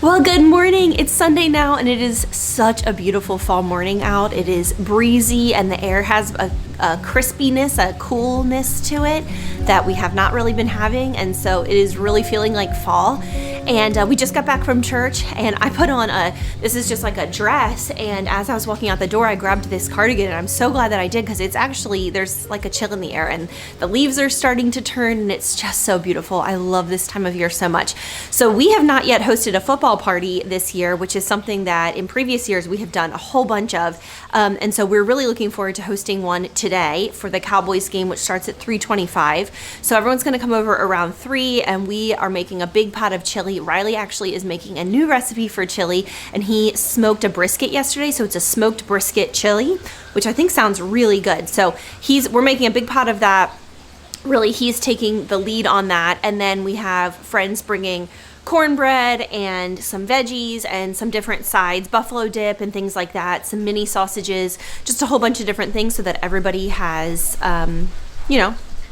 Well, good morning. It's Sunday now, and it is such a beautiful fall morning out. It is breezy, and the air has a crispiness, a coolness to it that we have not really been having, and so it is really feeling like fall. And we just got back from church, and I put on this is just like a dress, and as I was walking out the door, I grabbed this cardigan, and I'm so glad that I did, because it's actually, there's like a chill in the air, and the leaves are starting to turn, and it's just so beautiful. I love this time of year so much. So we have not yet hosted a football party this year, which is something that in previous years we have done a whole bunch of, and so we're really looking forward to hosting one today for the Cowboys game, which starts at 3:25. So everyone's going to come over around 3, and we are making a big pot of chili. Riley actually is making a new recipe for chili, and he smoked a brisket yesterday, so it's a smoked brisket chili, which I think sounds really good. So we're making a big pot of that. Really, he's taking the lead on that, and then we have friends bringing cornbread and some veggies and some different sides, buffalo dip and things like that, some mini sausages, just a whole bunch of different things so that everybody has,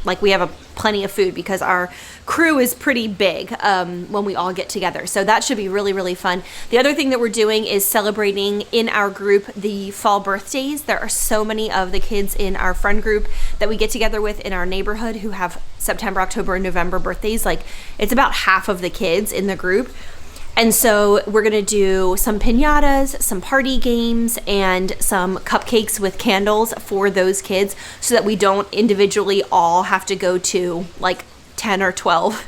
like we have plenty of food, because our crew is pretty big when we all get together. So that should be really, really fun. The other thing that we're doing is celebrating in our group the fall birthdays. There are so many of the kids in our friend group that we get together with in our neighborhood who have September, October, and November birthdays. Like, it's about half of the kids in the group. And so we're going to do some piñatas, some party games, and some cupcakes with candles for those kids, so that we don't individually all have to go to like 10 or 12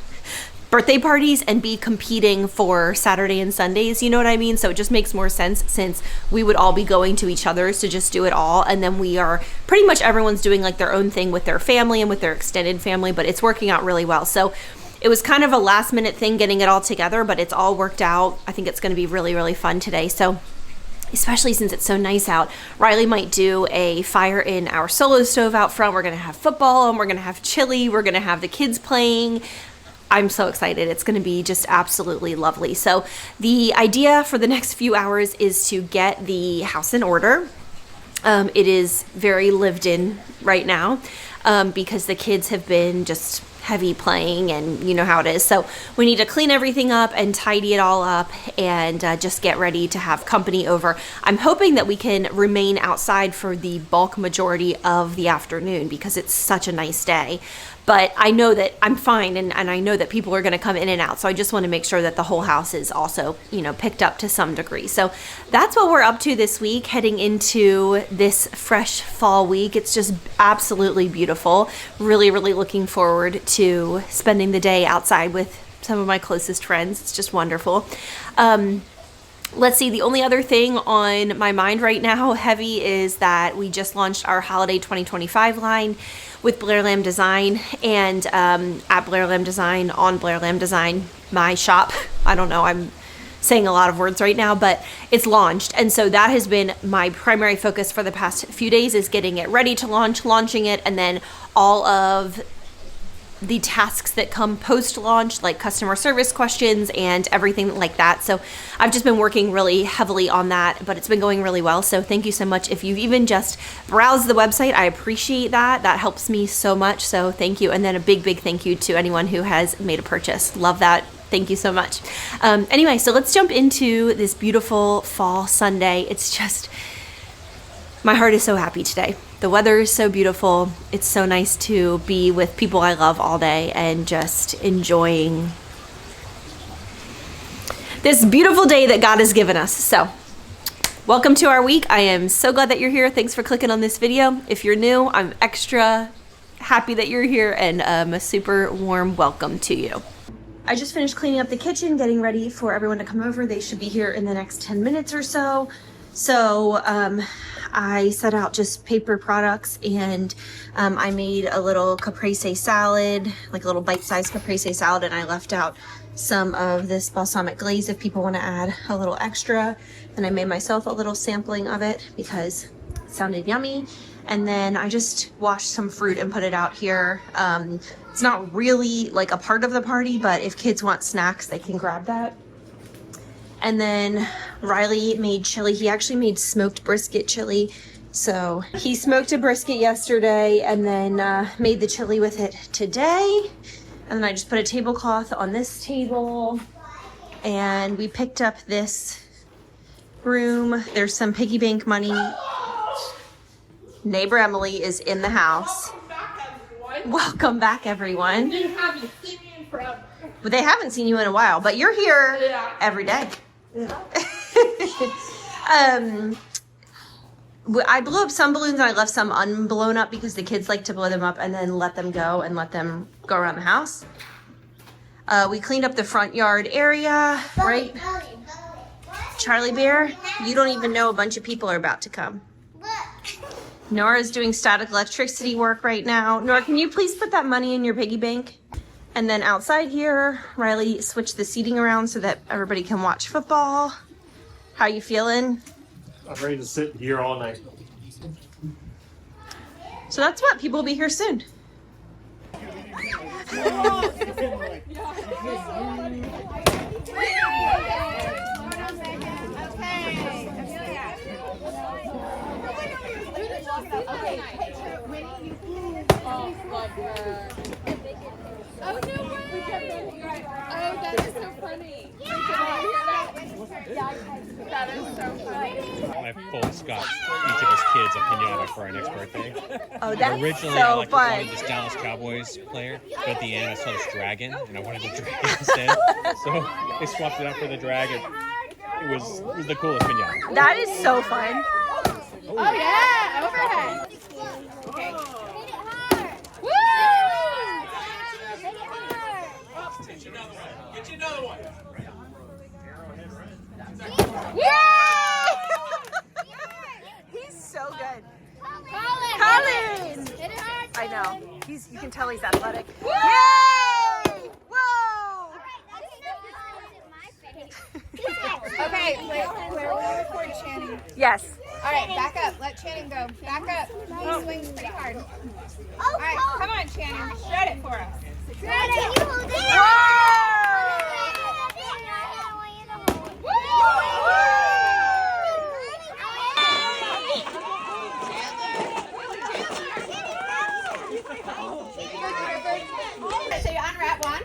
birthday parties and be competing for Saturday and Sundays. You know what I mean? So it just makes more sense, since we would all be going to each other's, to just do it all. And then we are pretty much, everyone's doing like their own thing with their family and with their extended family, but it's working out really well. So it was kind of a last minute thing getting it all together, but it's all worked out. I think it's going to be really, really fun today. So especially since it's so nice out, Riley might do a fire in our solo stove out front. We're going to have football, and we're going to have chili. We're going to have the kids playing. I'm so excited. It's going to be just absolutely lovely. So the idea for the next few hours is to get the house in order. It is very lived in right now, because the kids have been just heavy playing, and you know how it is. So we need to clean everything up and tidy it all up, and just get ready to have company over. I'm hoping that we can remain outside for the bulk majority of the afternoon, because it's such a nice day. But I know that I'm fine, and I know that people are going to come in and out. So I just want to make sure that the whole house is also, picked up to some degree. So that's what we're up to this week, heading into this fresh fall week. It's just absolutely beautiful. Really, really looking forward to spending the day outside with some of my closest friends. It's just wonderful. Let's see, the only other thing on my mind right now, heavy, is that we just launched our holiday 2025 line with Blair Lamb Design, and at Blair Lamb Design, on Blair Lamb Design, my shop. I don't know, I'm saying a lot of words right now, but it's launched. And so that has been my primary focus for the past few days, is getting it ready to launching it, and then all of the tasks that come post-launch, like customer service questions and everything like that. So I've just been working really heavily on that, but it's been going really well. So thank you so much. If you've even just browsed the website, I appreciate that. That helps me so much. So thank you. And then a big, big thank you to anyone who has made a purchase. Love that. Thank you so much. Anyway, so let's jump into this beautiful fall Sunday. It's just, my heart is so happy today. The weather is so beautiful. It's so nice to be with people I love all day and just enjoying this beautiful day that God has given us. So welcome to our week. I am so glad that you're here. Thanks for clicking on this video. If you're new, I'm extra happy that you're here, and a super warm welcome to you. I just finished cleaning up the kitchen, getting ready for everyone to come over. They should be here in the next 10 minutes or so. So I set out just paper products, and I made a little caprese salad, like a little bite-sized caprese salad, and I left out some of this balsamic glaze if people want to add a little extra. And I made myself a little sampling of it because it sounded yummy. And then I just washed some fruit and put it out here. It's not really like a part of the party, but if kids want snacks, they can grab that. And then Riley made chili. He actually made smoked brisket chili. So he smoked a brisket yesterday and then made the chili with it today. And then I just put a tablecloth on this table. And we picked up this room. There's some piggy bank money. Neighbor Emily is in the house. Welcome back, everyone. They haven't seen me in forever. But they haven't seen you in a while, but you're here every day. Yeah. I blew up some balloons and I left some unblown up because the kids like to blow them up and then let them go and let them go around the house. We cleaned up the front yard area, right? Charlie Bear, you don't even know a bunch of people are about to come. Nora's doing static electricity work right now. Nora, can you please put that money in your piggy bank? And then outside here, Riley switched the seating around so that everybody can watch football. How you feeling? I'm ready to sit here all night. So that's what, people will be here soon. Oh, no way! Oh, that is so funny. That is so funny. My folks got each of us kids a pinata for our next birthday. Oh, that's Originally, so I fun. wanted this Dallas Cowboys player, but at the end I saw this dragon, and I wanted the dragon instead. So they swapped it out for the dragon. It was the coolest pinata. That is so fun. Oh, yeah! Overhead. Okay. Woo! Get you another one. Yay! He's so good. Colin! I know. You can tell he's athletic. Yay! Whoa! Okay, Blair, we'll record Channing. Yes. All right, back up. Let Channing go. Back up. He swings pretty hard. All right, come on, Channing. Shred it for us. So you unwrap one.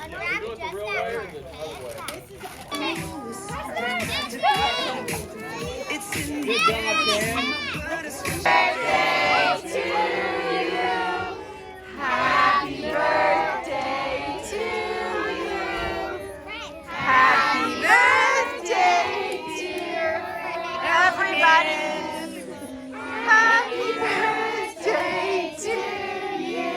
Unwrap it just that one. Happy birthday to you. Happy birthday, dear everybody. Happy birthday to you.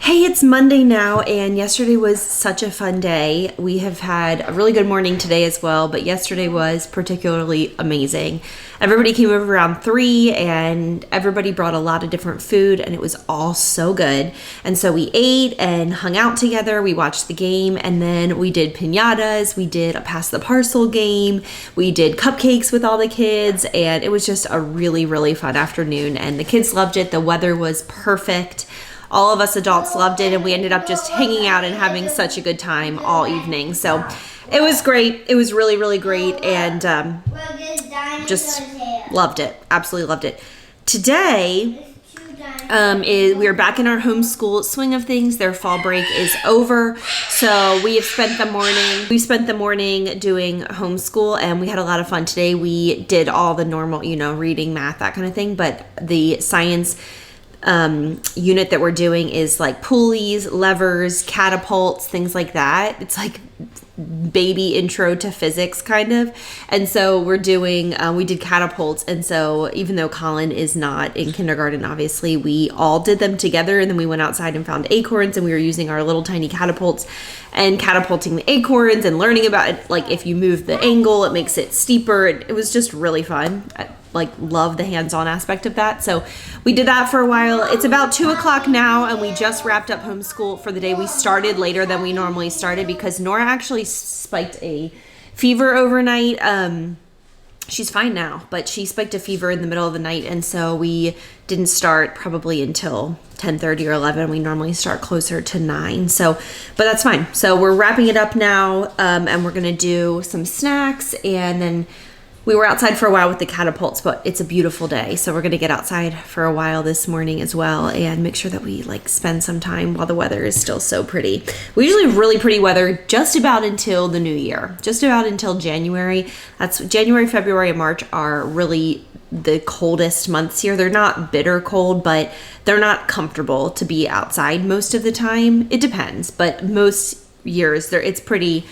Hey, it's Monday now, and yesterday was such a fun day. We have had a really good morning today as well, but yesterday was particularly amazing. Everybody came over around 3, and everybody brought a lot of different food, and it was all so good. And so we ate and hung out together. We watched the game, and then we did piñatas. We did a pass the parcel game. We did cupcakes with all the kids, and it was just a really, really fun afternoon, and the kids loved it. The weather was perfect. All of us adults loved it, and we ended up just hanging out and having such a good time all evening. So it was great. It was really, really great, and just loved it. Absolutely loved it. Today we are back in our homeschool swing of things. Their fall break is over, so we have spent the morning. We spent the morning doing homeschool, and we had a lot of fun today. We did all the normal, reading, math, that kind of thing, but the science unit that we're doing is like pulleys, levers, catapults, things like that. It's like baby intro to physics kind of. And so we're doing, we did catapults. And so even though Colin is not in kindergarten, obviously we all did them together, and then we went outside and found acorns, and we were using our little tiny catapults and catapulting the acorns and learning about it. Like if you move the angle, it makes it steeper. It was just really fun. I love the hands-on aspect of that. So we did that for a while. It's about 2:00 now, and we just wrapped up homeschool for the day. We started later than we normally started because Norah actually spiked a fever overnight. She's fine now, but she spiked a fever in the middle of the night, and so we didn't start probably until 10:30 or 11. We normally start closer to 9. So, but that's fine. So we're wrapping it up now, and we're gonna do some snacks, and then We were outside for a while with the catapults, but it's a beautiful day, so we're gonna get outside for a while this morning as well and make sure that we like spend some time while the weather is still so pretty. We usually have really pretty weather just about until the new year, just about until January. That's January, February, and March are really the coldest months here. They're not bitter cold, but they're not comfortable to be outside most of the time. It depends, but most years it's pretty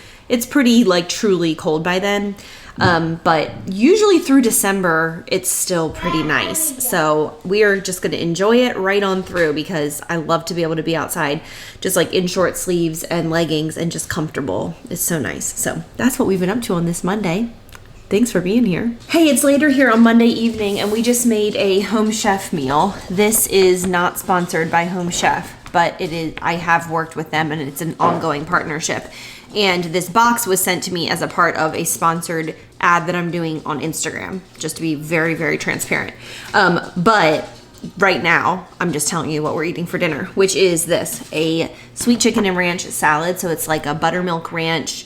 like truly cold by then. But usually through December, it's still pretty nice. So we are just going to enjoy it right on through because I love to be able to be outside just like in short sleeves and leggings and just comfortable. It's so nice. So that's what we've been up to on this Monday. Thanks for being here. Hey, it's later here on Monday evening and we just made a Home Chef meal. This is not sponsored by Home Chef, but it is. I have worked with them and it's an ongoing partnership. And this box was sent to me as a part of a sponsored ad that I'm doing on Instagram, just to be very, very transparent. But right now, I'm just telling you what we're eating for dinner, which is this, a sweet chicken and ranch salad. So it's like a buttermilk ranch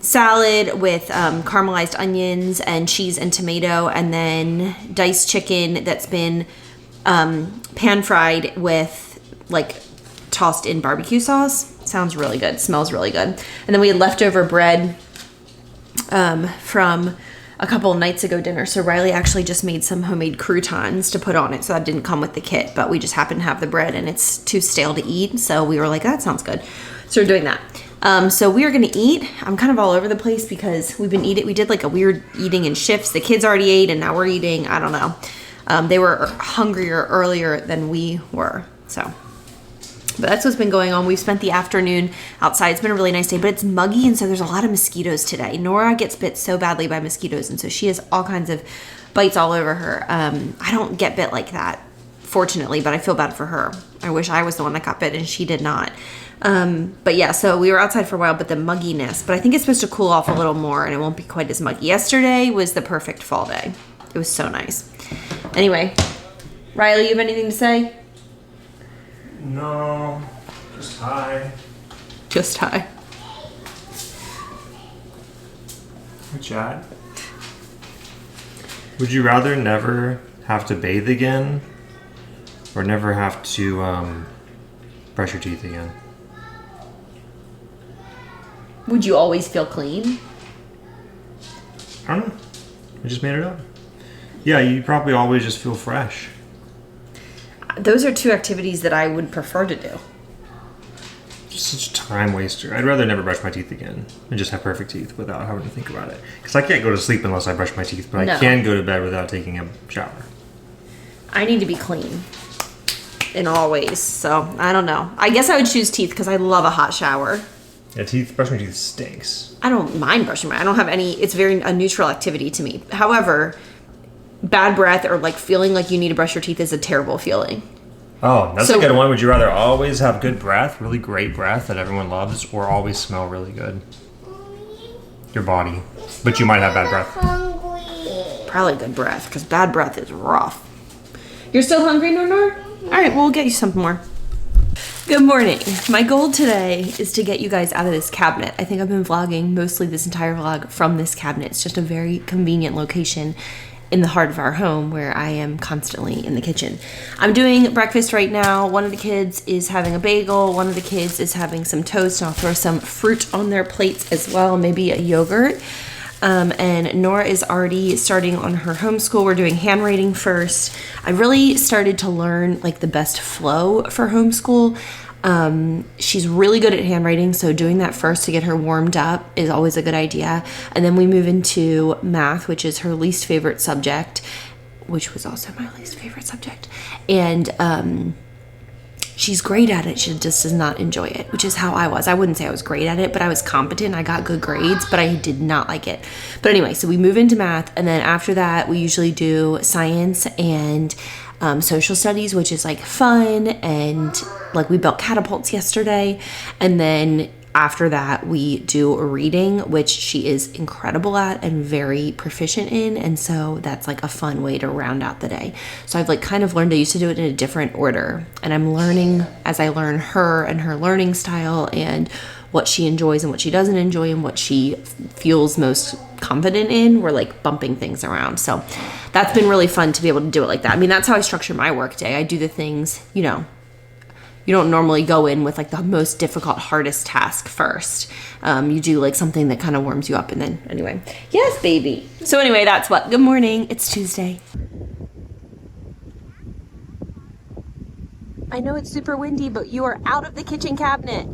salad with caramelized onions and cheese and tomato, and then diced chicken that's been pan fried with like tossed in barbecue sauce. Sounds really good. Smells really good. And then we had leftover bread from a couple of nights ago dinner. So Riley actually just made some homemade croutons to put on it. So that didn't come with the kit, but we just happened to have the bread and it's too stale to eat. So we were like, that sounds good. So we're doing that. So we are going to eat. I'm kind of all over the place because we've been eating. We did like a weird eating in shifts. The kids already ate and now we're eating. I don't know. They were hungrier earlier than we were. So. But that's what's been going on. We've spent the afternoon outside. It's been a really nice day, but it's muggy, and so there's a lot of mosquitoes today. Norah gets bit so badly by mosquitoes, and so she has all kinds of bites all over her. I don't get bit like that, fortunately, but I feel bad for her. I wish I was the one that got bit, and she did not. But yeah, so we were outside for a while, but the mugginess. But I think it's supposed to cool off a little more, and it won't be quite as muggy. Yesterday was the perfect fall day. It was so nice. Anyway, Riley, you have anything to say? No, just hi. Just hi. Hi, Chad. Would you rather never have to bathe again or never have to brush your teeth again? Would you always feel clean? I don't know. I just made it up. Yeah, you probably always just feel fresh. Those are two activities that I would prefer to do. Just such a time waster. I'd rather never brush my teeth again and just have perfect teeth without having to think about it. Because I can't go to sleep unless I brush my teeth, but I can go to bed without taking a shower. I need to be clean in all ways, so I don't know. I guess I would choose teeth because I love a hot shower. Yeah, brushing my teeth stinks. I don't mind brushing I don't have any, it's very a neutral activity to me. However, bad breath or like feeling like you need to brush your teeth is a terrible feeling. Oh, that's a good one. Would you rather always have good breath, really great breath that everyone loves, or always smell really good? Your body. But you might have bad breath. Probably good breath, because bad breath is rough. You're still hungry, Norah? All right, well, we'll get you something more. Good morning. My goal today is to get you guys out of this cabinet. I think I've been vlogging mostly this entire vlog from this cabinet. It's just a very convenient location in the heart of our home where I am constantly in the kitchen. I'm doing breakfast right now. One of the kids is having a bagel. One of the kids is having some toast, and I'll throw some fruit on their plates as well, maybe a yogurt. And Norah is already starting on her homeschool. We're doing handwriting first. I really started to learn like the best flow for homeschool. She's really good at handwriting, so doing that first to get her warmed up is always a good idea. And then we move into math, which is her least favorite subject, which was also my least favorite subject. And she's great at it. She just does not enjoy it, which is how I was. I wouldn't say I was great at it, but I was competent. I got good grades, but I did not like it. But anyway, so we move into math, and then after that, we usually do science and social studies, which is like fun, and like we built catapults yesterday. And then after that we do a reading, which she is incredible at and very proficient in, and so that's like a fun way to round out the day. So I've like kind of learned, I used to do it in a different order, and I'm learning as I learn her and her learning style and what she enjoys and what she doesn't enjoy and what she feels most confident in. We're like bumping things around. So that's been really fun to be able to do it like that. I mean, that's how I structure my work day. I do the things, you know, you don't normally go in with like the most difficult, hardest task first. You do like something that kind of warms you up, and then anyway. Yes, baby. So anyway, that's what. Good morning. It's Tuesday. I know it's super windy, but you are out of the kitchen cabinet.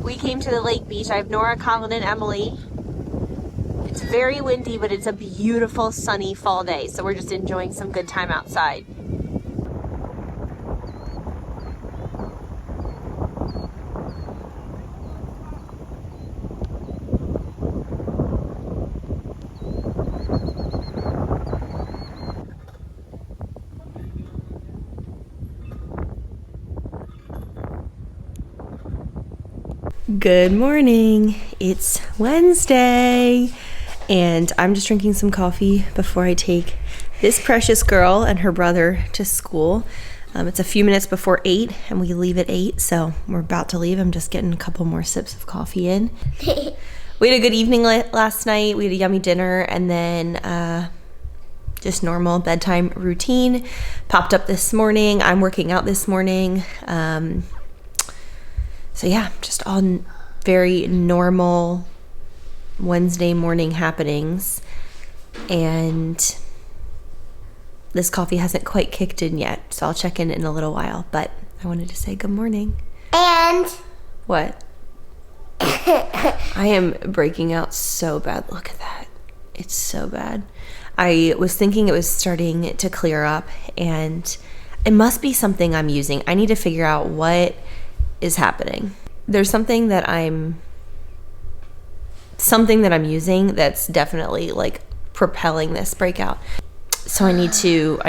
We came to the lake beach. I have Norah, Colin, and Emily. It's very windy, but it's a beautiful sunny fall day. So we're just enjoying some good time outside. Good morning. It's Wednesday, and I'm just drinking some coffee before I take this precious girl and her brother to school. It's a few minutes before 8, and we leave at 8, so we're about to leave. I'm just getting a couple more sips of coffee in. We had a good evening last night. We had a yummy dinner, and then just normal bedtime routine. Popped up this morning. I'm working out this morning. So yeah, just all very normal Wednesday morning happenings. And this coffee hasn't quite kicked in yet, so I'll check in a little while. But I wanted to say good morning. And what? I am breaking out so bad. Look at that. It's so bad. I was thinking it was starting to clear up, and it must be something I'm using. I need to figure out what is happening. There's something that I'm using that's definitely like propelling this breakout. So I need to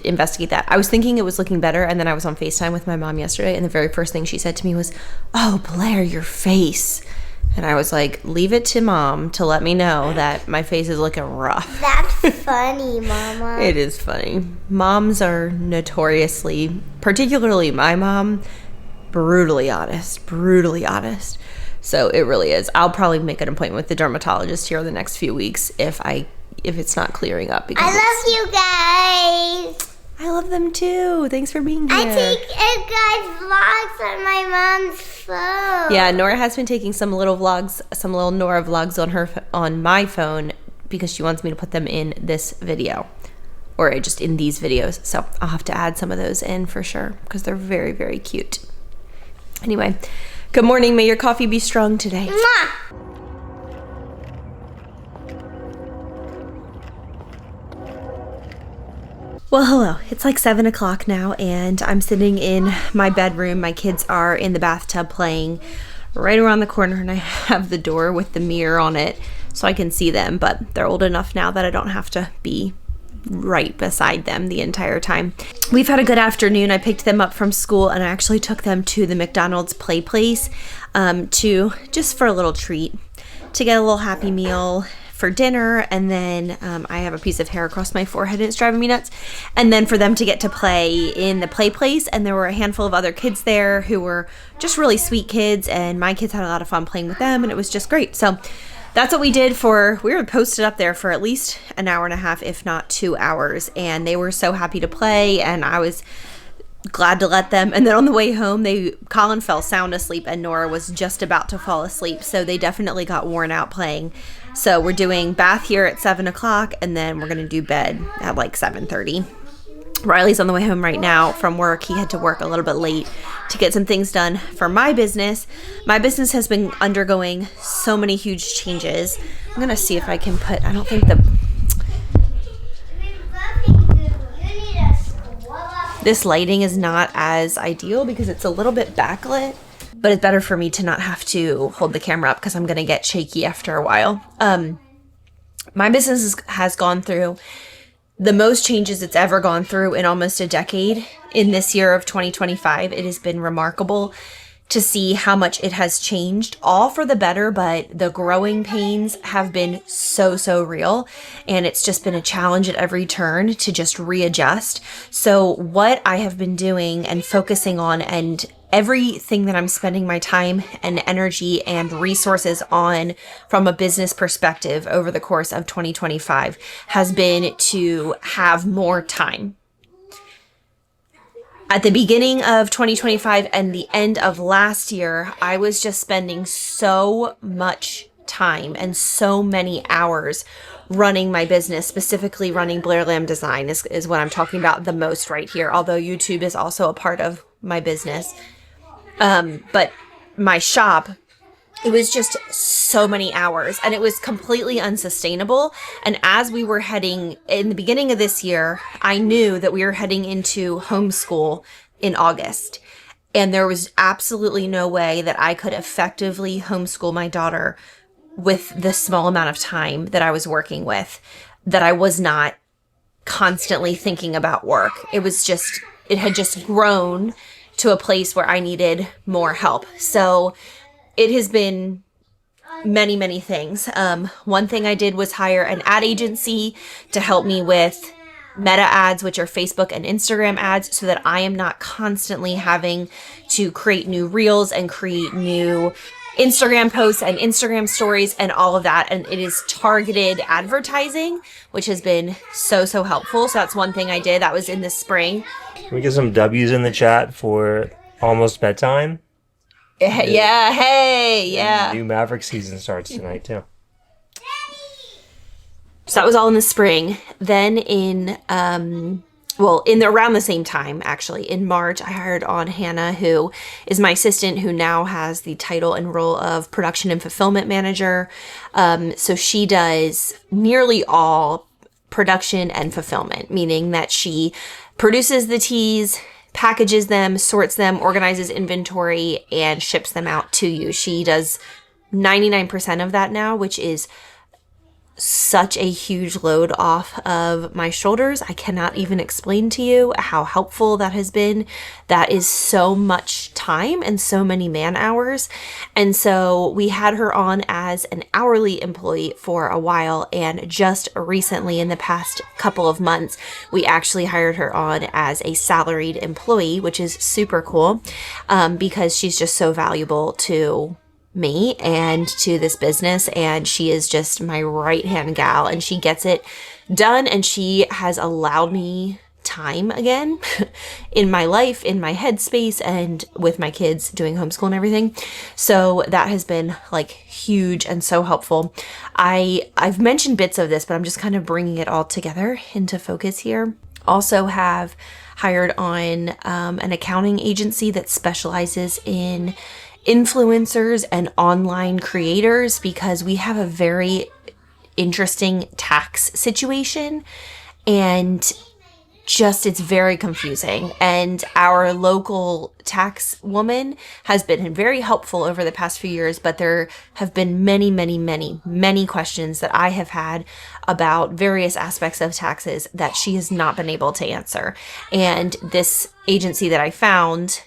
investigate that. I was thinking it was looking better, and then I was on FaceTime with my mom yesterday, and the very first thing she said to me was, "Oh, Blair, your face." And I was like, leave it to mom to let me know that my face is looking rough. that's funny, Mama. It is funny. Moms are notoriously, particularly my mom, brutally honest. So it really is. I'll probably make an appointment with the dermatologist here in the next few weeks if it's not clearing up. Because I love you guys. I love them too. Thanks for being here. I take guys vlogs on my mom's phone. Yeah, Norah has been taking some little Norah vlogs on my phone because she wants me to put them in this video, or just in these videos. So I'll have to add some of those in for sure because they're very, very cute. Anyway, good morning. May your coffee be strong today. Mwah. Well, hello. It's like 7 o'clock now, and I'm sitting in my bedroom. My kids are in the bathtub playing right around the corner, and I have the door with the mirror on it so I can see them, but they're old enough now that I don't have to be right beside them the entire time. We've had a good afternoon. I picked them up from school, and I actually took them to the McDonald's play place just for a little treat, to get a little Happy Meal for dinner, and then I have a piece of hair across my forehead and it's driving me nuts, and then for them to get to play in the play place. And there were a handful of other kids there who were just really sweet kids, and my kids had a lot of fun playing with them, and it was just great. So that's what we did. We were posted up there for at least an hour and a half, if not 2 hours, and they were so happy to play, and I was glad to let them. And then on the way home, Colin fell sound asleep, and Norah was just about to fall asleep, so they definitely got worn out playing. So we're doing bath here at 7 o'clock, and then we're going to do bed at like 7:30. Riley's on the way home right now from work. He had to work a little bit late to get some things done for my business. My business has been undergoing so many huge changes. I'm going to see if I can I don't think this lighting is not as ideal because it's a little bit backlit, but it's better for me to not have to hold the camera up because I'm going to get shaky after a while. My business has gone through the most changes it's ever gone through in almost a decade. In this year of 2025, it has been remarkable to see how much it has changed, all for the better, but the growing pains have been so real, and it's just been a challenge at every turn to just readjust. So what I have been doing and focusing on and everything that I'm spending my time and energy and resources on from a business perspective over the course of 2025 has been to have more time. At the beginning of 2025 and the end of last year, I was just spending so much time and so many hours running my business, specifically running Blair Lamb Design is what I'm talking about the most right here. Although YouTube is also a part of my business. But my shop, it was just so many hours and it was completely unsustainable. And as we were heading in the beginning of this year, I knew that we were heading into homeschool in August. And there was absolutely no way that I could effectively homeschool my daughter with the small amount of time that I was working with, that I was not constantly thinking about work. It had just grown to a place where I needed more help. So it has been many, many things. One thing I did was hire an ad agency to help me with meta ads, which are Facebook and Instagram ads, so that I am not constantly having to create new reels and create new Instagram posts and Instagram stories and all of that. And it is targeted advertising, which has been so helpful. So that's one thing I did. That was in the spring. Can we get some W's in the chat for almost bedtime? Yeah. Hey. Yeah. New Maverick season starts tonight too. So that was all in the spring. Then around the same time, actually, in March, I hired on Hannah, who is my assistant, who now has the title and role of production and fulfillment manager. So she does nearly all production and fulfillment, meaning that she produces the teas, packages them, sorts them, organizes inventory, and ships them out to you. She does 99% of that now, which is such a huge load off of my shoulders. I cannot even explain to you how helpful that has been. That is so much time and so many man hours. And so we had her on as an hourly employee for a while. And just recently, in the past couple of months, we actually hired her on as a salaried employee, which is super cool because she's just so valuable to me and to this business, and she is just my right hand gal, and she gets it done, and she has allowed me time again in my life, in my headspace, and with my kids doing homeschool and everything. So that has been like huge and so helpful. I've mentioned bits of this, but I'm just kind of bringing it all together into focus here. Also have hired on an accounting agency that specializes in influencers and online creators, because we have a very interesting tax situation and just it's very confusing. And our local tax woman has been very helpful over the past few years, but there have been many questions that I have had about various aspects of taxes that she has not been able to answer. And this agency that I found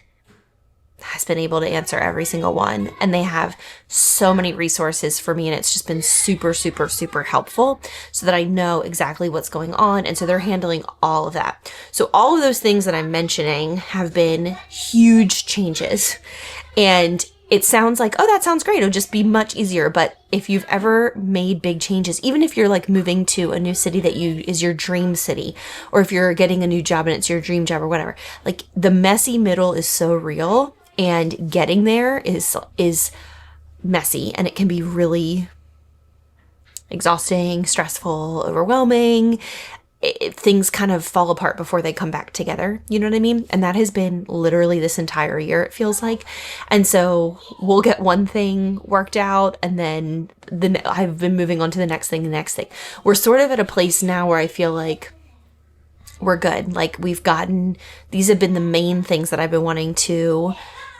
has been able to answer every single one. And they have so many resources for me. And it's just been super helpful so that I know exactly what's going on. And so they're handling all of that. So all of those things that I'm mentioning have been huge changes. And it sounds like, oh, that sounds great. It'll just be much easier. But if you've ever made big changes, even if you're like moving to a new city that is your dream city, or if you're getting a new job and it's your dream job or whatever, like the messy middle is so real. And getting there is messy, and it can be really exhausting, stressful, overwhelming. Things kind of fall apart before they come back together. You know what I mean? And that has been literally this entire year, it feels like. And so we'll get one thing worked out, and then I've been moving on to the next thing. We're sort of at a place now where I feel like we're good. Like these have been the main things that I've been wanting to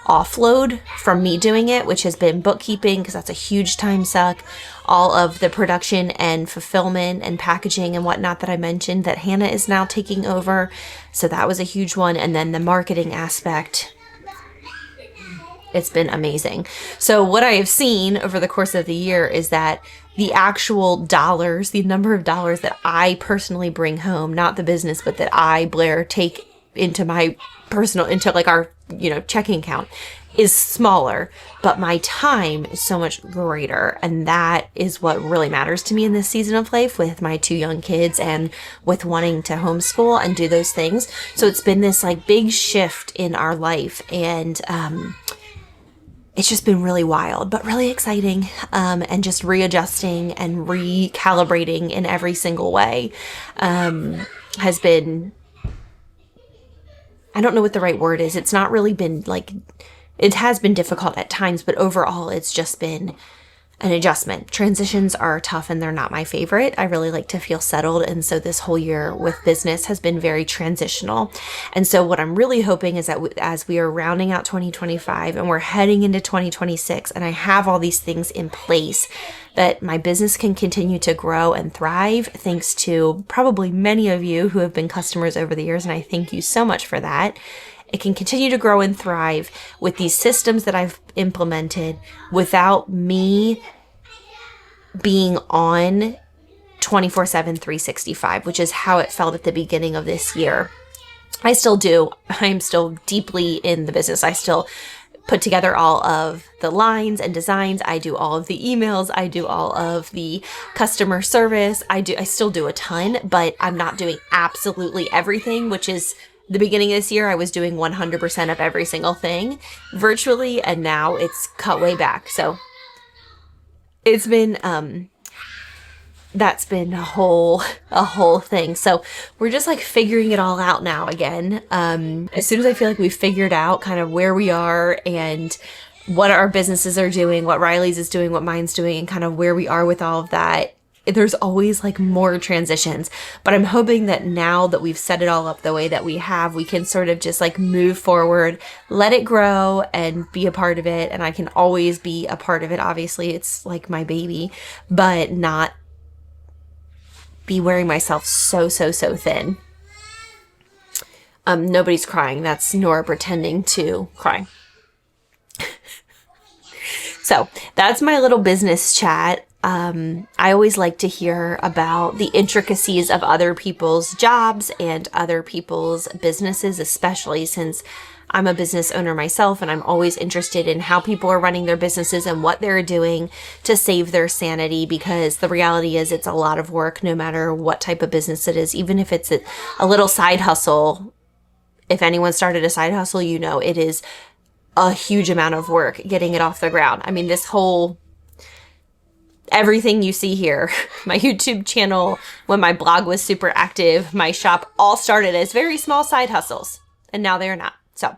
offload from me doing it, which has been bookkeeping, because that's a huge time suck. All of the production and fulfillment and packaging and whatnot that I mentioned that Hannah is now taking over. So that was a huge one. And then the marketing aspect. It's been amazing. So what I have seen over the course of the year is that the actual dollars, the number of dollars that I personally bring home, not the business, but that I, Blair, take into my personal, into like our, checking account is smaller, but my time is so much greater. And that is what really matters to me in this season of life with my 2 young kids and with wanting to homeschool and do those things. So it's been this like big shift in our life, and it's just been really wild, but really exciting, and just readjusting and recalibrating in every single way has been, I don't know what the right word is. It's not really been like, it has been difficult at times, but overall it's just been an adjustment. Transitions are tough and they're not my favorite. I really like to feel settled. And so this whole year with business has been very transitional. And so what I'm really hoping is that as we are rounding out 2025 and we're heading into 2026, and I have all these things in place, that my business can continue to grow and thrive thanks to probably many of you who have been customers over the years. And I thank you so much for that. It can continue to grow and thrive with these systems that I've implemented without me being on 24/7, 365, which is how it felt at the beginning of this year. I still do. I'm still deeply in the business. I still put together all of the lines and designs. I do all of the emails. I do all of the customer service. I still do a ton, but I'm not doing absolutely everything, which is the beginning of this year, I was doing 100% of every single thing virtually, and now it's cut way back. So it's been, that's been a whole thing. So we're just like figuring it all out now again. As soon as I feel like we've figured out kind of where we are and what our businesses are doing, what Riley's is doing, what mine's doing, and kind of where we are with all of that, there's always like more transitions, but I'm hoping that now that we've set it all up the way that we have, we can sort of just like move forward, let it grow and be a part of it. And I can always be a part of it. Obviously it's like my baby, but not be wearing myself so thin. Nobody's crying. That's Norah pretending to cry. So that's my little business chat. I always like to hear about the intricacies of other people's jobs and other people's businesses, especially since I'm a business owner myself, and I'm always interested in how people are running their businesses and what they're doing to save their sanity, because the reality is it's a lot of work no matter what type of business it is, even if it's a little side hustle. If anyone started a side hustle, it is a huge amount of work getting it off the ground. I mean, everything you see here, my YouTube channel, when my blog was super active, my shop, all started as very small side hustles, and now they are not. So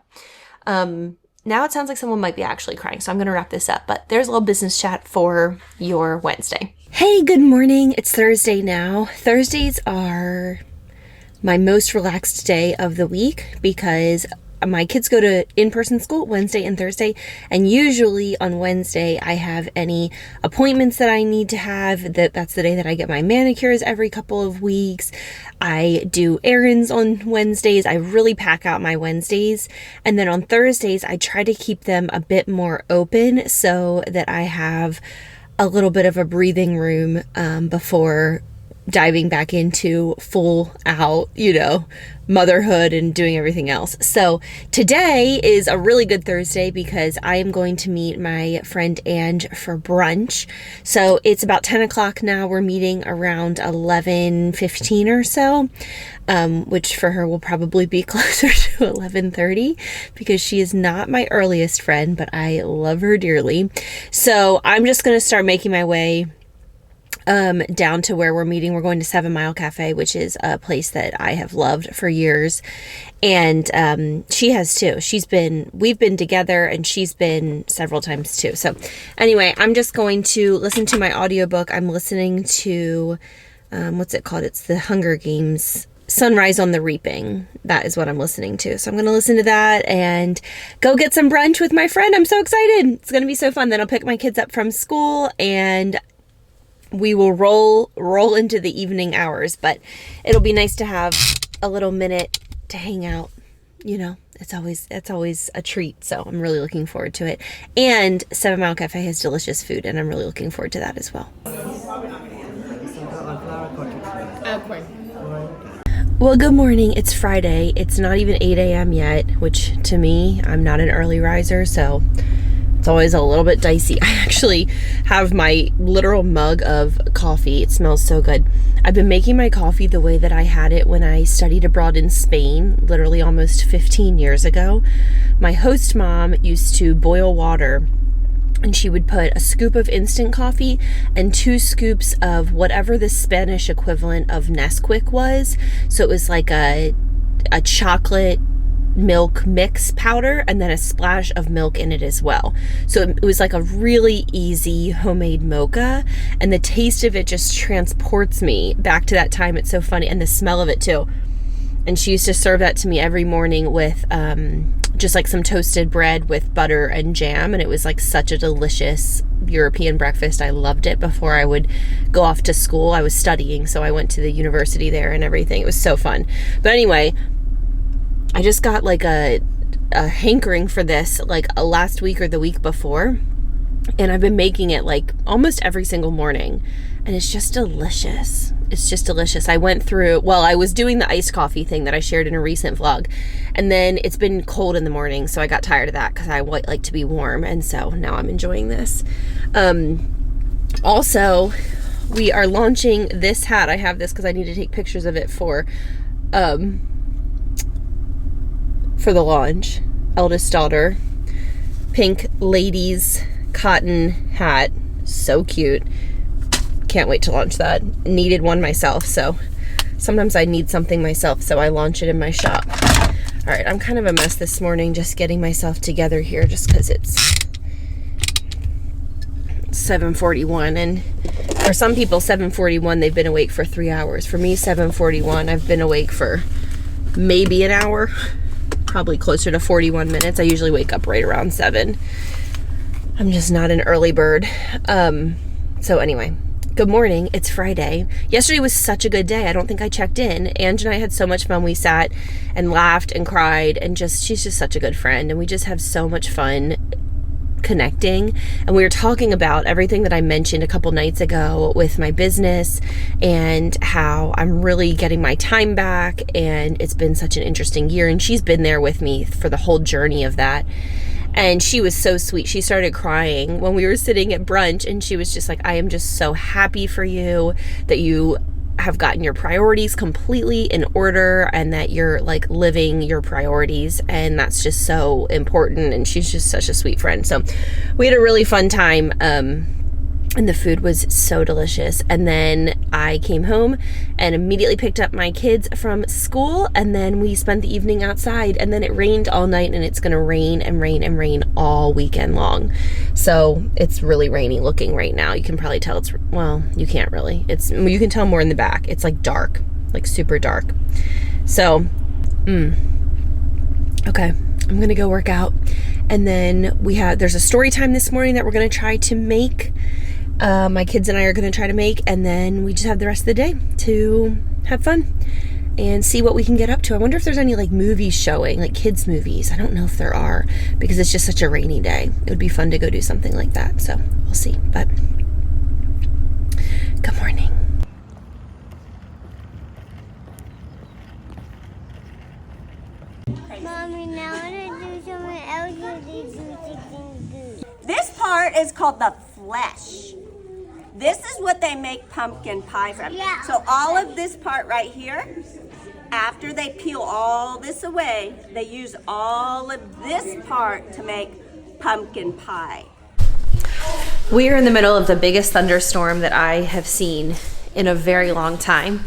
now it sounds like someone might be actually crying, so I'm going to wrap this up, but there's a little business chat for your Wednesday. Hey, good morning. It's Thursday now. Thursdays are my most relaxed day of the week because my kids go to in-person school Wednesday and Thursday, and usually on Wednesday I have any appointments that I need to have. That's the day that I get my manicures every couple of weeks. I do errands on Wednesdays. I really pack out my Wednesdays. And then on Thursdays, I try to keep them a bit more open so that I have a little bit of a breathing room before diving back into full out, motherhood and doing everything else. So today is a really good Thursday because I am going to meet my friend Ange for brunch. So it's about 10 o'clock now. We're meeting around 11:15 or so, which for her will probably be closer to 11:30 because she is not my earliest friend, but I love her dearly. So I'm just going to start making my way down to where we're meeting. We're going to 7 Mile Cafe, which is a place that I have loved for years. And she has too. We've been together and she's been several times too. So anyway, I'm just going to listen to my audiobook. I'm listening to, what's it called? It's the Hunger Games, Sunrise on the Reaping. That is what I'm listening to. So I'm going to listen to that and go get some brunch with my friend. I'm so excited. It's going to be so fun. Then I'll pick my kids up from school and we will roll into the evening hours, but it'll be nice to have a little minute to hang out. It's always a treat. So I'm really looking forward to it. And 7 Mile Cafe has delicious food, and I'm really looking forward to that as well. Well, good morning. It's Friday. It's not even 8 a.m. yet, which to me, I'm not an early riser, so it's always a little bit dicey. I actually have my literal mug of coffee. It smells so good. I've been making my coffee the way that I had it when I studied abroad in Spain, literally almost 15 years ago. My host mom used to boil water, and she would put a scoop of instant coffee and 2 scoops of whatever the Spanish equivalent of Nesquik was. So it was like a chocolate milk mix powder and then a splash of milk in it as well. So it was like a really easy homemade mocha, and the taste of it just transports me back to that time. It's so funny, and the smell of it too. And she used to serve that to me every morning with just like some toasted bread with butter and jam, and it was like such a delicious European breakfast. I loved it before I would go off to school. I was studying, so I went to the university there and everything. It was so fun. But anyway, I just got like a hankering for this like last week or the week before, and I've been making it like almost every single morning, and it's just delicious. It's just delicious. I went through, well, I was doing the iced coffee thing that I shared in a recent vlog, and then it's been cold in the morning, so I got tired of that because I like to be warm, and so now I'm enjoying this. Also, we are launching this hat. I have this because I need to take pictures of it for the launch. Eldest daughter, pink ladies cotton hat, so cute. Can't wait to launch that. Needed one myself, so sometimes I need something myself, so I launch it in my shop. All right, I'm kind of a mess this morning, just getting myself together here, just because it's 7:41, and for some people 7:41 they've been awake for 3 hours. For me, 7:41 I've been awake for maybe an hour, probably closer to 41 minutes. I usually wake up right around 7. I'm just not an early bird. So anyway, good morning. It's Friday. Yesterday was such a good day. I don't think I checked in. Ange and I had so much fun. We sat and laughed and cried, and she's just such a good friend, and we just have so much fun connecting. And we were talking about everything that I mentioned a couple nights ago with my business and how I'm really getting my time back, and it's been such an interesting year, and she's been there with me for the whole journey of that. And she was so sweet. She started crying when we were sitting at brunch, and she was just like, I am just so happy for you that you have gotten your priorities completely in order, and that you're like living your priorities, and that's just so important. And she's just such a sweet friend. So we had a really fun time, and the food was so delicious. And then I came home and immediately picked up my kids from school, and then we spent the evening outside, and then it rained all night, and it's gonna rain and rain and rain all weekend long. So it's really rainy looking right now. You can probably tell it's, well, you can't really. You can tell more in the back. It's like dark, like super dark. So, okay, I'm gonna go work out. And then there's a story time this morning that we're gonna try to make. My kids and I are going to try to make, and then we just have the rest of the day to have fun and see what we can get up to. I wonder if there's any like movies showing, like kids movies. I don't know if there are, because it's just such a rainy day. It would be fun to go do something like that, so we'll see. But good morning. Mommy, now I want to do something else with these something good. This part is called the flesh. This is what they make pumpkin pie from. Yeah. So all of this part right here, after they peel all this away, they use all of this part to make pumpkin pie. We are in the middle of the biggest thunderstorm that I have seen in a very long time.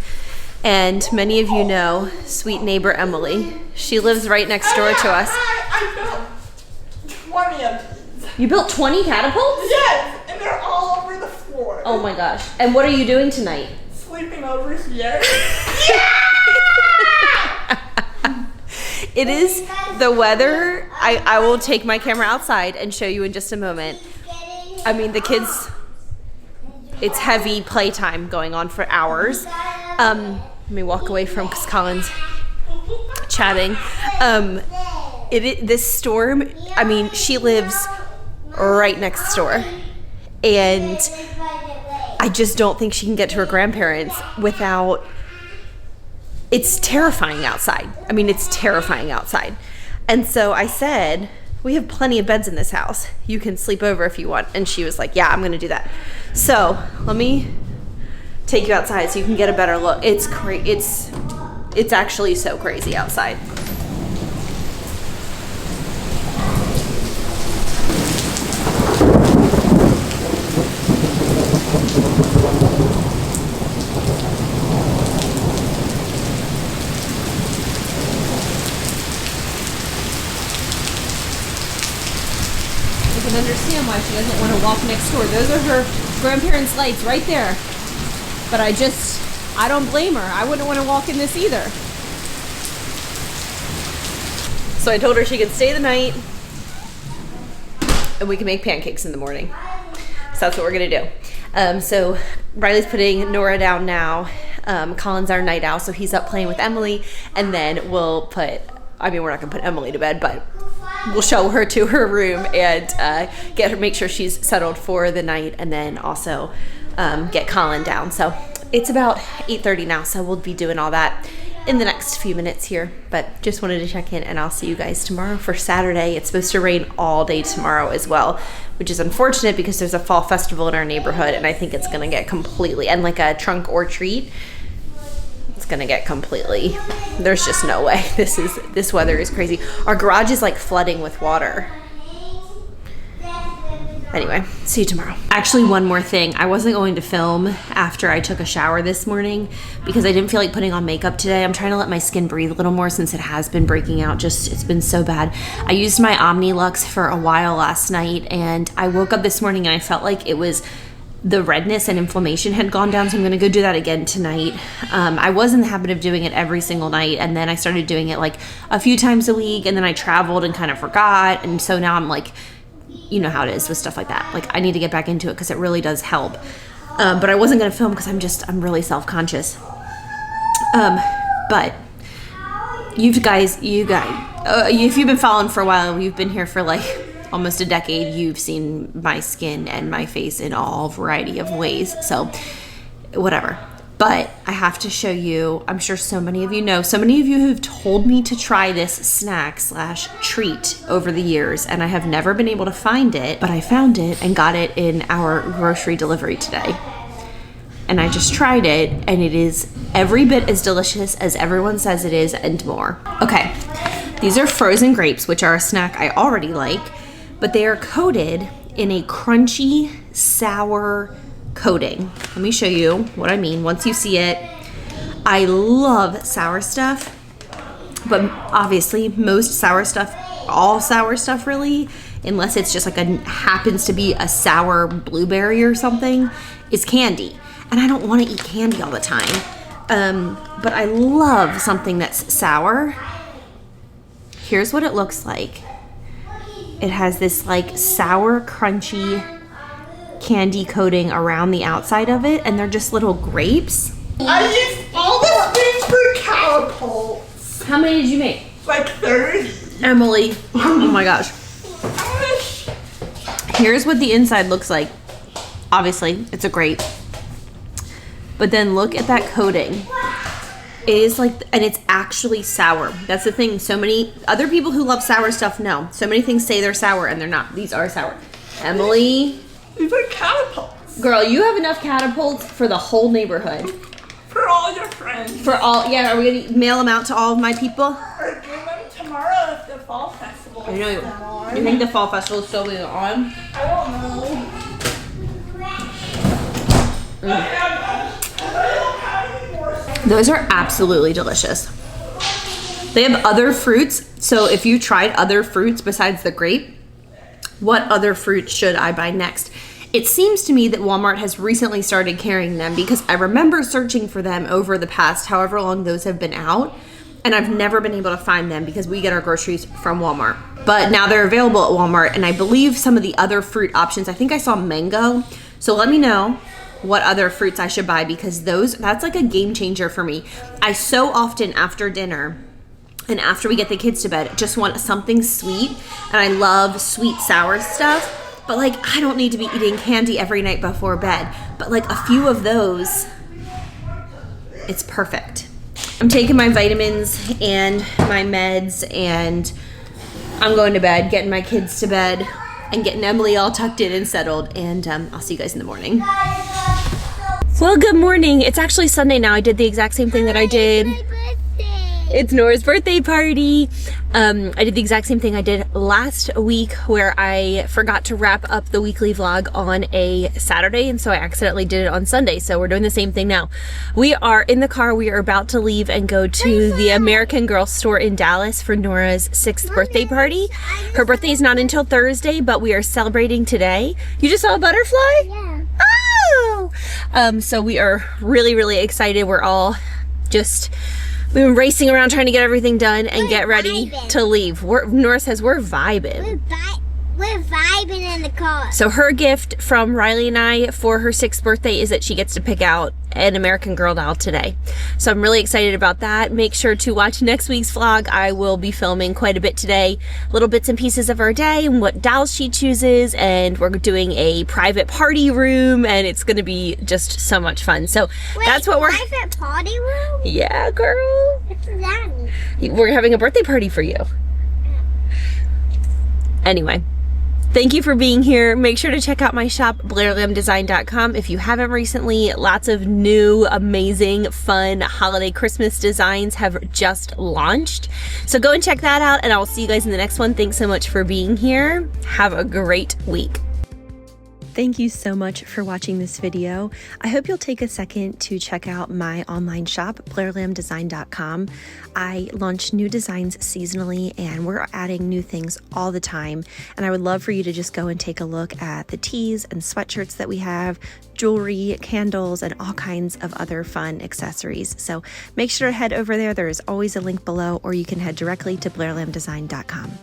And many of you know sweet neighbor Emily. She lives right next door to us. I built 20 of these. You built 20 catapults? Yes, and they're all over the floor. Oh my gosh. And what are you doing tonight? Sleeping over here. It is the weather. I will take my camera outside and show you in just a moment. I mean, the kids, it's heavy playtime going on for hours. Let me walk away from because Colin's chatting. This storm, I mean, she lives right next door, and I just don't think she can get to her grandparents without it's terrifying outside. I mean, it's terrifying outside. And so I said, we have plenty of beds in this house. You can sleep over if you want. And she was like, yeah, I'm gonna do that. So let me take you outside so you can get a better look. It's it's actually so crazy outside. I can understand why she doesn't want to walk next door. Those are her grandparents' lights right there. But I don't blame her. I wouldn't want to walk in this either. So I told her she could stay the night and we can make pancakes in the morning. So that's what we're gonna do. So Riley's putting Norah down now. Colin's our night owl, so he's up playing with Emily, and then we're not gonna put Emily to bed, but we'll show her to her room and make sure she's settled for the night, and then also get Colin down. So it's about 8:30 now, so we'll be doing all that in the next few minutes here. But just wanted to check in, and I'll see you guys tomorrow for Saturday. It's supposed to rain all day tomorrow as well, which is unfortunate because there's a fall festival in our neighborhood, and I think it's gonna get completely, and like a trunk or treat, it's gonna get completely, there's just no way. This weather is crazy. Our garage is like flooding with water. Anyway, see you tomorrow. Actually, one more thing. I wasn't going to film after I took a shower this morning because I didn't feel like putting on makeup today. I'm trying to let my skin breathe a little more since it has been breaking out. It's been so bad. I used my Omnilux for a while last night, and I woke up this morning and I felt like the redness and inflammation had gone down, so I'm gonna go do that again tonight. I was in the habit of doing it every single night, and then I started doing it like a few times a week, and then I traveled and kind of forgot, and so now I'm like, you know how it is with stuff like that. Like, I need to get back into it because it really does help. But I wasn't gonna film because I'm really self-conscious. But you guys, if you've been following for a while, you've been here for like almost a decade, you've seen my skin and my face in all variety of ways. So whatever. But I have to show you, I'm sure so many of you know, so many of you who've told me to try this snack/treat over the years, and I have never been able to find it, but I found it and got it in our grocery delivery today. And I just tried it, and it is every bit as delicious as everyone says it is and more. Okay, these are frozen grapes, which are a snack I already like, but they are coated in a crunchy, sour coating. Let me show you what I mean once you see it. I love sour stuff, but obviously most sour stuff, all sour stuff really, unless it's just like happens to be a sour blueberry or something, is candy. And I don't want to eat candy all the time. But I love something that's sour. Here's what it looks like. It has this like sour, crunchy candy coating around the outside of it, and they're just little grapes. I used all the things for catapults. How many did you make? Like 30. Emily, oh my gosh. Here's what the inside looks like. Obviously, it's a grape. But then look at that coating. It is like, and it's actually sour. That's the thing. So many other people who love sour stuff know. So many things say they're sour and they're not. These are sour. Emily. These are catapults. Girl, you have enough catapults for the whole neighborhood. For all your friends. For all, yeah, are we gonna mail them out to all of my people? Or do them tomorrow if the fall festival is I know. still on. You think the fall festival is still on? I don't know. Those are absolutely delicious. They have other fruits, so if you tried other fruits besides the grape, what other fruit should I buy next? It seems to me that Walmart has recently started carrying them because I remember searching for them over the past however long those have been out, and I've never been able to find them because we get our groceries from Walmart. But now they're available at Walmart, and I believe some of the other fruit options, I think I saw mango, so let me know what other fruits I should buy because that's like a game changer for me. I so often after dinner and after we get the kids to bed just want something sweet, and I love sweet sour stuff, but like I don't need to be eating candy every night before bed, but like a few of those, it's perfect. I'm taking my vitamins and my meds, and I'm going to bed, getting my kids to bed, and getting Emily all tucked in and settled, and I'll see you guys in the morning. Well, good morning. It's actually Sunday now. I did the exact same thing that I did. It's Nora's birthday party. I did the exact same thing I did last week, where I forgot to wrap up the weekly vlog on a Saturday, and so I accidentally did it on Sunday. So we're doing the same thing now. We are in the car. We are about to leave and go to the American Girl store in Dallas for Nora's 6th birthday party. Her birthday is not until Thursday, but we are celebrating today. You just saw a butterfly? Yeah. Oh! So we are really, really excited. We're all just... we've been racing around trying to get everything done and get ready to leave. Nora says we're vibing. We're vibing in the car. So her gift from Riley and I for her 6th birthday is that she gets to pick out an American Girl doll today. So I'm really excited about that. Make sure to watch next week's vlog. I will be filming quite a bit today. Little bits and pieces of our day and what dolls she chooses. And we're doing a private party room, and it's going to be just so much fun. So that's what we're... private party room? Yeah, girl. What's that mean? We're having a birthday party for you. Anyway. Thank you for being here. Make sure to check out my shop, BlairLambDesign.com. If you haven't recently, lots of new, amazing, fun holiday Christmas designs have just launched. So go and check that out, and I'll see you guys in the next one. Thanks so much for being here. Have a great week. Thank you so much for watching this video. I hope you'll take a second to check out my online shop, BlairLambDesign.com. I launch new designs seasonally, and we're adding new things all the time. And I would love for you to just go and take a look at the tees and sweatshirts that we have, jewelry, candles, and all kinds of other fun accessories. So make sure to head over there. There is always a link below, or you can head directly to BlairLambDesign.com.